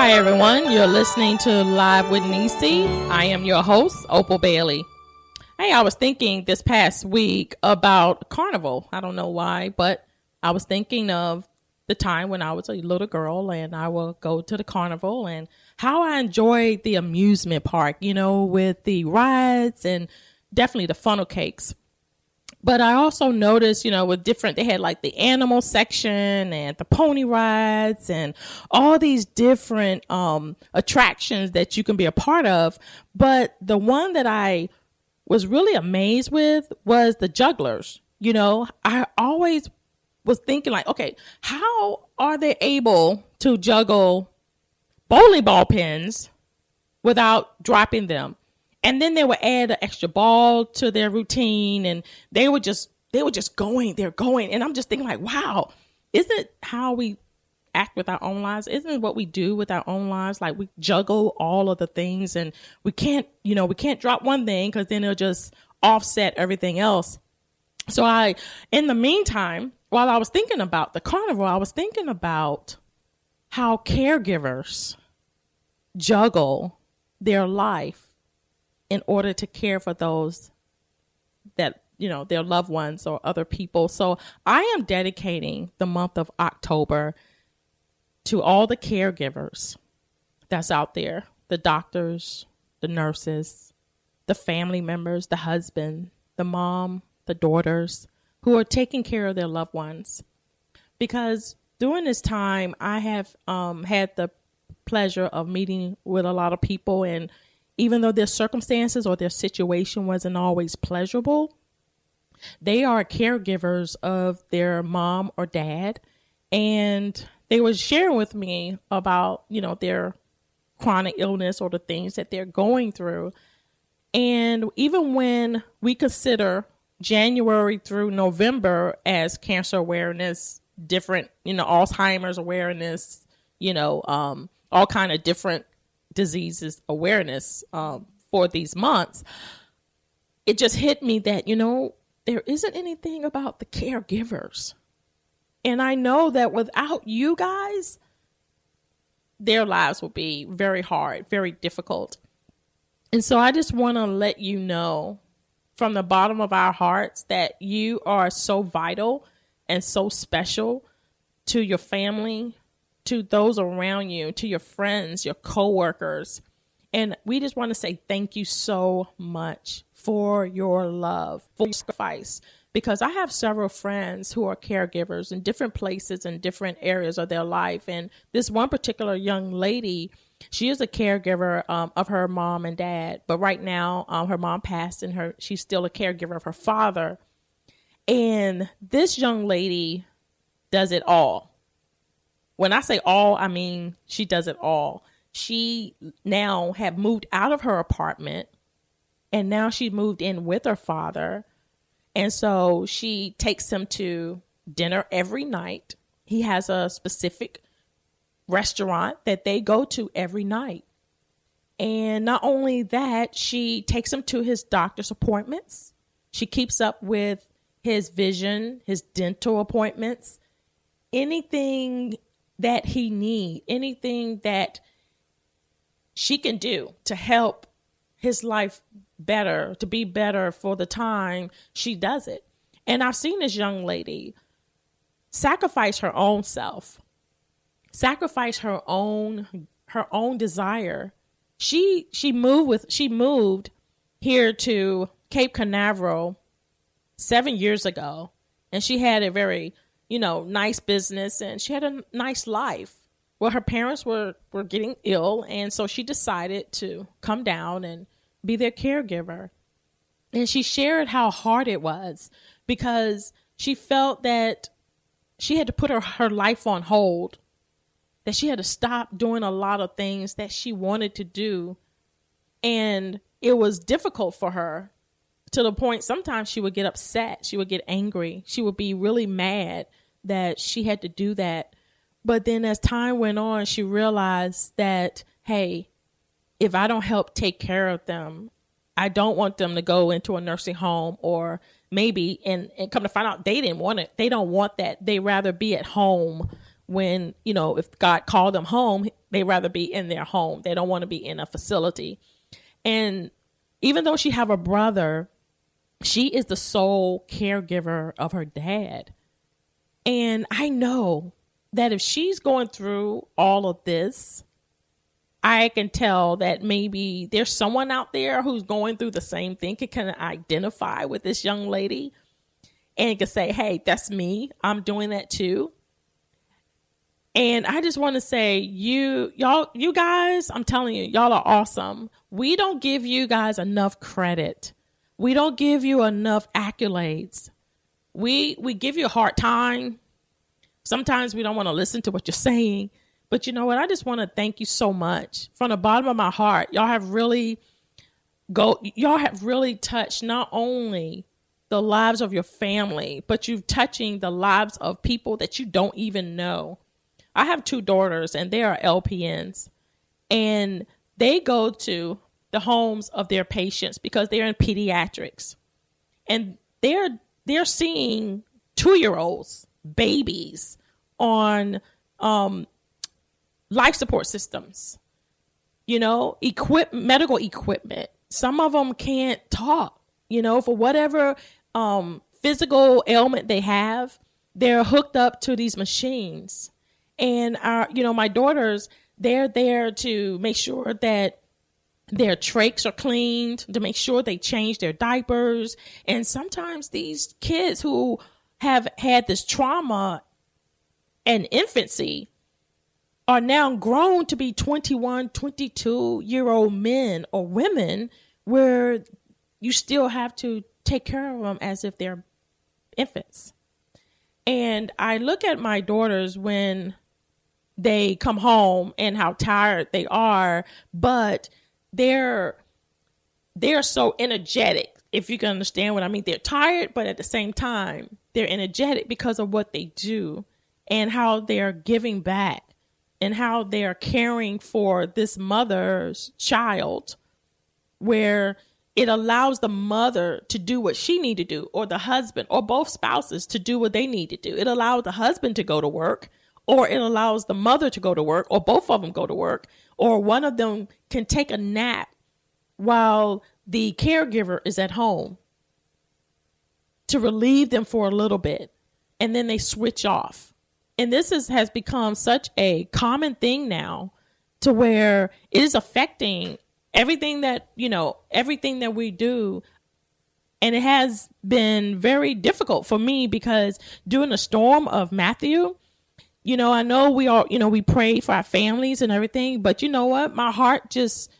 Hi, everyone. You're listening to Live with Necee. I am your host, Opal Bailey. Hey, I was thinking this past week about carnival. I don't know why, but I was thinking of the time when I was a little girl and I would go to the carnival and how I enjoyed the amusement park, with the rides and definitely the funnel cakes. But I also noticed, they had like the animal section and the pony rides and all these different attractions that you can be a part of. But the one that I was really amazed with was the jugglers. I always was thinking like, okay, how are they able to juggle bowling ball pins without dropping them? And then they would add an extra ball to their routine and they were just going. And I'm just thinking like, wow, isn't how we act with our own lives? Isn't it what we do with our own lives? Like we juggle all of the things and we can't drop one thing because then it'll just offset everything else. So in the meantime, while I was thinking about the carnival, I was thinking about how caregivers juggle their life in order to care for those that, their loved ones or other people. So I am dedicating the month of October to all the caregivers that's out there, the doctors, the nurses, the family members, the husband, the mom, the daughters who are taking care of their loved ones. Because during this time, I have had the pleasure of meeting with a lot of people, and even though their circumstances or their situation wasn't always pleasurable, they are caregivers of their mom or dad. And they were sharing with me about, their chronic illness or the things that they're going through. And even when we consider January through November as cancer awareness, different, Alzheimer's awareness, all kind of different diseases awareness for these months, it just hit me that, there isn't anything about the caregivers. And I know that without you guys, their lives will be very hard, very difficult. And so I just want to let you know from the bottom of our hearts that you are so vital and so special to your family, to those around you, to your friends, your coworkers. And we just want to say thank you so much for your love, for your sacrifice, because I have several friends who are caregivers in different places and different areas of their life. And this one particular young lady, she is a caregiver of her mom and dad. But right now, her mom passed and she's still a caregiver of her father. And this young lady does it all. When I say all, I mean she does it all. She now have moved out of her apartment and now she moved in with her father. And so she takes him to dinner every night. He has a specific restaurant that they go to every night. And not only that, she takes him to his doctor's appointments. She keeps up with his vision, his dental appointments, anything that he needs, anything that she can do to help his life better, to be better for the time, she does it. And I've seen this young lady sacrifice her own self, sacrifice her own desire. She moved here to Cape Canaveral 7 years ago, and she had a very nice business, and she had a nice life. Well, her parents were getting ill, and so she decided to come down and be their caregiver. And she shared how hard it was because she felt that she had to put her life on hold, that she had to stop doing a lot of things that she wanted to do. And it was difficult for her to the point sometimes she would get upset. She would get angry. She would be really mad that she had to do that. But then as time went on, she realized that, hey, if I don't help take care of them, I don't want them to go into a nursing home or maybe, and come to find out they didn't want it. They don't want that. They rather be at home when, if God called them home, they rather be in their home. They don't want to be in a facility. And even though she have a brother, she is the sole caregiver of her dad. And I know that if she's going through all of this, I can tell that maybe there's someone out there who's going through the same thing, can identify with this young lady and can say, hey, that's me. I'm doing that too. And I just want to say, you guys, I'm telling you, y'all are awesome. We don't give you guys enough credit. We don't give you enough accolades. We give you a hard time. Sometimes we don't want to listen to what you're saying. But you know what? I just want to thank you so much from the bottom of my heart. Y'all have really touched not only the lives of your family, but you're touching the lives of people that you don't even know. I have 2 daughters and they are LPNs, and they go to the homes of their patients because they're in pediatrics, and they're seeing 2-year-olds, babies on life support systems, medical equipment. Some of them can't talk, for whatever physical ailment they have, they're hooked up to these machines. And my daughters, they're there to make sure that their trachs are cleaned, to make sure they change their diapers. And sometimes these kids who have had this trauma in infancy are now grown to be 21, 22-year-old men or women, where you still have to take care of them as if they're infants. And I look at my daughters when they come home and how tired they are, but they're so energetic, if you can understand what I mean. They're tired, but at the same time, they're energetic because of what they do and how they're giving back and how they're caring for this mother's child, where it allows the mother to do what she need to do, or the husband or both spouses to do what they need to do. It allows the husband to go to work, or it allows the mother to go to work, or both of them go to work, or one of them can take a nap while the caregiver is at home to relieve them for a little bit, and then they switch off. And this has become such a common thing now, to where it is affecting everything that we do. And it has been very difficult for me, because during the storm of Matthew, I know we all, we prayed for our families and everything, but you know what? My heart just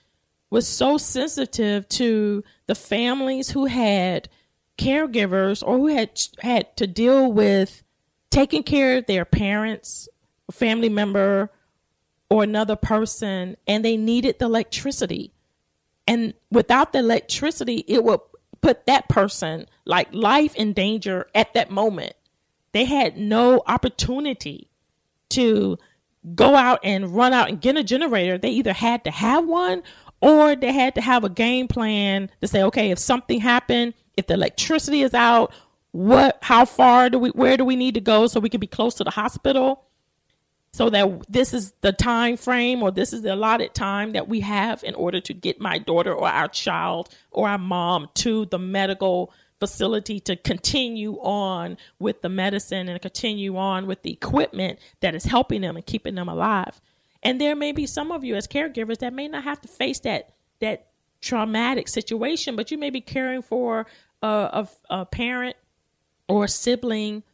was so sensitive to the families who had caregivers, or who had to deal with taking care of their parents, a family member, or another person, and they needed the electricity. And without the electricity, it would put that person, like, life in danger at that moment. They had no opportunity to go out and run out and get a generator. They either had to have one, or they had to have a game plan to say, okay, if something happened, if the electricity is out, where do we need to go so we can be close to the hospital? So that this is the time frame, or this is the allotted time that we have in order to get my daughter or our child or our mom to the medical facility to continue on with the medicine and continue on with the equipment that is helping them and keeping them alive. And there may be some of you as caregivers that may not have to face that traumatic situation, but you may be caring for a parent or a sibling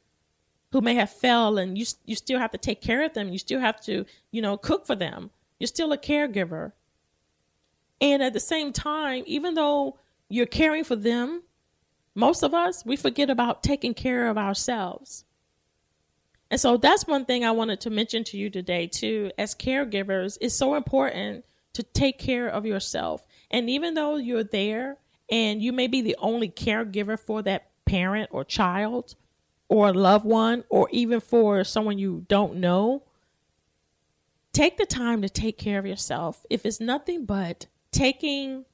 who may have fell, and you still have to take care of them. You still have to, cook for them. You're still a caregiver. And at the same time, even though you're caring for them, most of us, we forget about taking care of ourselves. And so that's one thing I wanted to mention to you today too. As caregivers, it's so important to take care of yourself. And even though you're there and you may be the only caregiver for that parent or child or a loved one, or even for someone you don't know, take the time to take care of yourself. If it's nothing but taking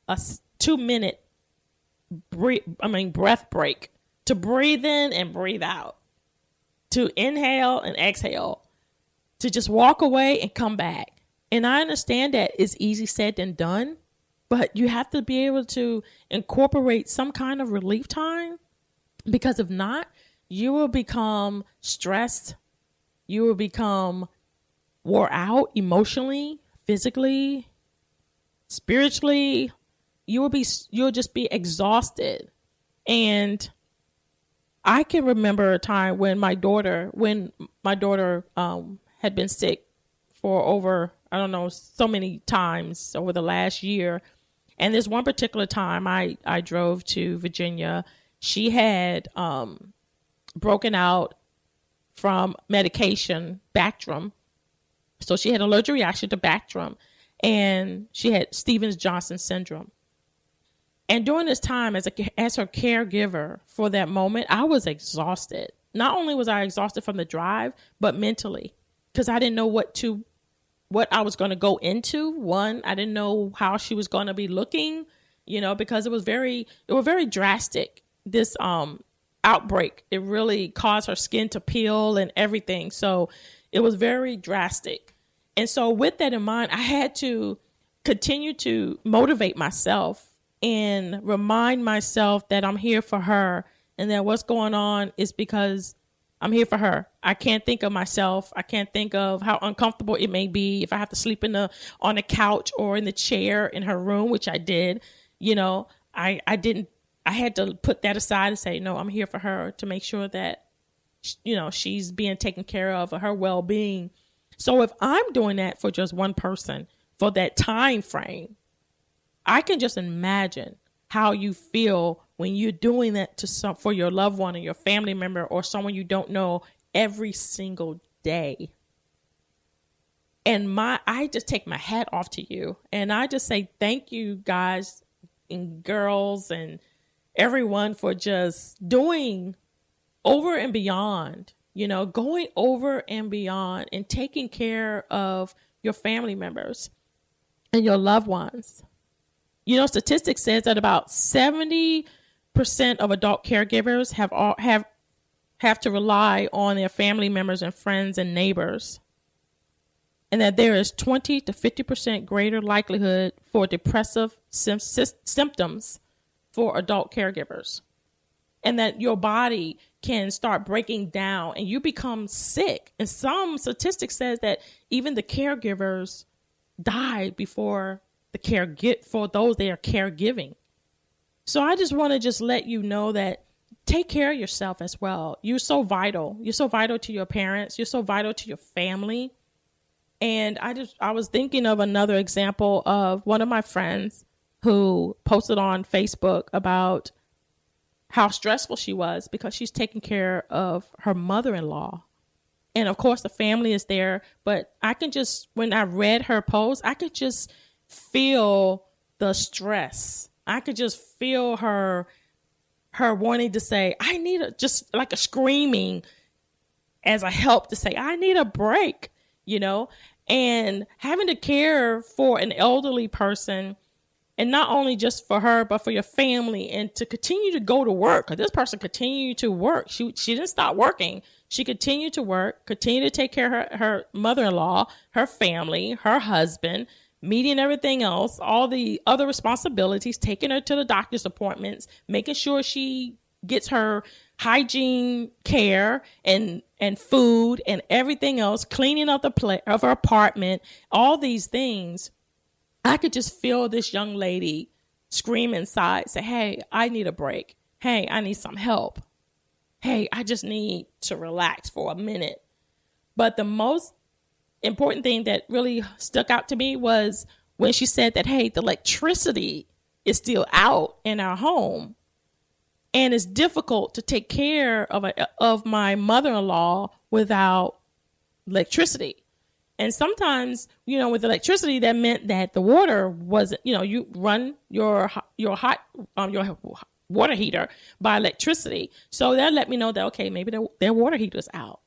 a 2-minute breath break to breathe in and breathe out, to inhale and exhale, to just walk away and come back. And I understand that it's easy said than done, but you have to be able to incorporate some kind of relief time, because if not, you will become stressed. You will become wore out emotionally, physically, spiritually. You'll just be exhausted. And I can remember a time when my daughter had been sick for over, I don't know, so many times over the last year. And this one particular time I drove to Virginia. She had broken out from medication, Bactrim. So she had allergic reaction to Bactrim, and she had Stevens-Johnson syndrome. And during this time, as her caregiver for that moment, I was exhausted. Not only was I exhausted from the drive, but mentally, because I didn't know what I was going to go into. One, I didn't know how she was going to be looking, because it was very drastic. This outbreak, it really caused her skin to peel and everything. So it was very drastic. And so with that in mind, I had to continue to motivate myself and remind myself that I'm here for her, and that what's going on is because I'm here for her. I can't think of myself. I can't think of how uncomfortable it may be if I have to sleep on the couch or in the chair in her room, which I did. I had to put that aside and say, no, I'm here for her, to make sure that, she's being taken care of, her well-being. So if I'm doing that for just one person for that time frame, I can just imagine how you feel when you're doing that for your loved one or your family member or someone you don't know every single day. And I just take my hat off to you, and I just say thank you, guys and girls and everyone, for just doing over and beyond, going over and beyond and taking care of your family members and your loved ones. Statistics says that about 70% of adult caregivers have to rely on their family members and friends and neighbors, and that there is 20 to 50% greater likelihood for depressive symptoms for adult caregivers, and that your body can start breaking down and you become sick. And some statistics says that even the caregivers die before for those they are caregiving. So I just want to let you know that take care of yourself as well. You're so vital. You're so vital to your parents. You're so vital to your family. And I was thinking of another example of one of my friends who posted on Facebook about how stressful she was because she's taking care of her mother-in-law. And of course the family is there, but when I read her post, I could just feel the stress. I could just feel her wanting to say, I need just like a screaming as a help to say, I need a break, and having to care for an elderly person, and not only just for her, but for your family, and to continue to go to work. Because this person continued to work. She didn't stop working. She continued to work, continued to take care of her mother-in-law, her family, her husband, meeting everything else, all the other responsibilities, taking her to the doctor's appointments, making sure she gets her hygiene care and food and everything else, cleaning up of her apartment, all these things. I could just feel this young lady scream inside, say, hey, I need a break. Hey, I need some help. Hey, I just need to relax for a minute. But the most important thing that really stuck out to me was when she said that, hey, the electricity is still out in our home, and it's difficult to take care of my mother-in-law without electricity. And sometimes, with electricity, that meant that the water wasn't, you run your water heater by electricity. So that let me know that, okay, maybe their water heater is out.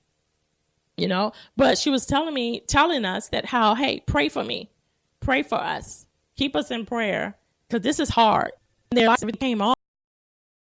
But she was telling us that how, hey, pray for me, pray for us, keep us in prayer, because this is hard. Their lights came on,